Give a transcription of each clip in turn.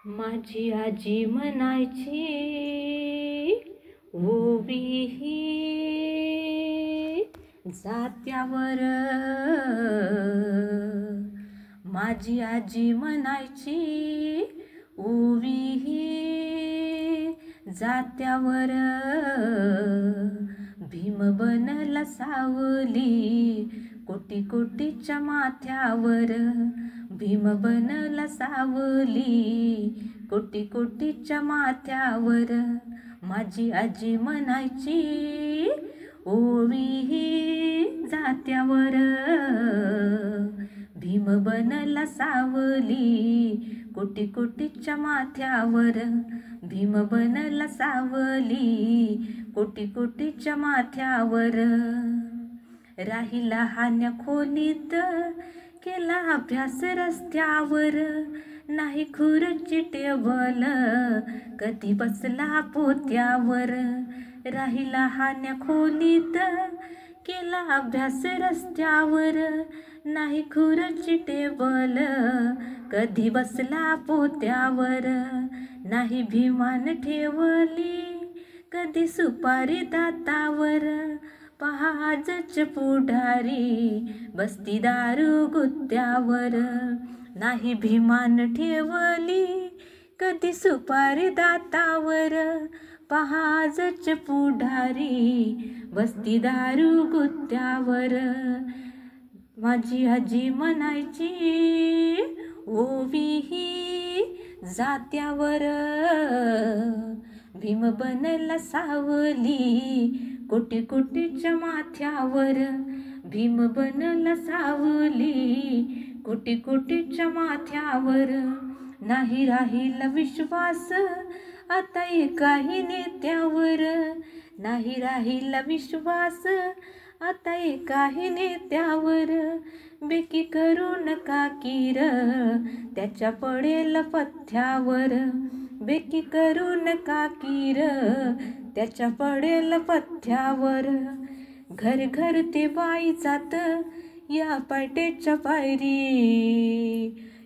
माझी आजी म्हणायची ओवी ही जात्यावर. माझी आजी म्हणायची ओवी ही जात्यावर. भीम बनला सावली कोटी कोटीच्या माथ्यावर. भीम बनला सावली कोटी कोटीच्या माथ्यावर. माझी आजी म्हणायची ओवी ही जात्यावर. भीम बनला सावली कोटी कोटीच्या माथ्यावर. भीम बनला सावली कोटी कोटीच्या माथ्यावर. राहिला हान्या खोलीत केला अभ्यास रस्त्यावर. नाही खुर्ची टेबल कधी बसला पोत्यावर. राहिला हान्या खोलीत केला अभ्यास रस्त्यावर. नाही खुर्ची टेबल कधी बसला पोत्यावर. नाही भीमान ठेवली कधी सुपारी दातावर. पहाजच पुढारी बसती दारू गुत्त्यावर. नाही भीमान ठेवली कधी सुपारी दातावर. पहाजच पुढारी बसती दारू गुत्त्यावर. माझी आजी म्हणायची ओवी ही जात्यावर. भीम बनला सावली कोटी कोटीच्या माथ्यावर. भीम बनला सावली कोटी कोटीच्या माथ्यावर. नाही राहिला विश्वास आता एकाही नेत्यावर. नाही राहिला विश्वास आता एकाही नेत्यावर. बेकी करू नका कीर त्याच्या पडेल पथ्यावर. बेकी करू नका कीर त्याच्या पडेल पथ्यावर. घर घर ते बाई जात या पायटेच्या पायरी.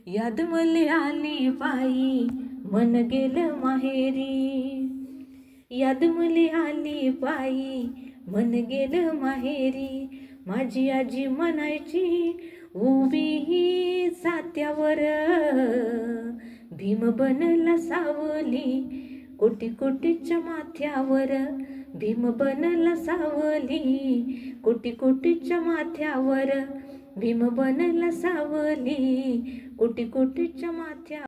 याद मले आली बाई मन गेलं माहेरी. याद मले आली बाई मन गेलं माहेरी. माझी आजी म्हणायची ओवी ही जात्यावर. भीम बनला सावली कोटी कोटीच्या माथ्यावर. भीम बनला सावली कोटी कोटीच्या माथ्यावर. भीम बनला सावली कोटी कोटीच्या माथ्यावर.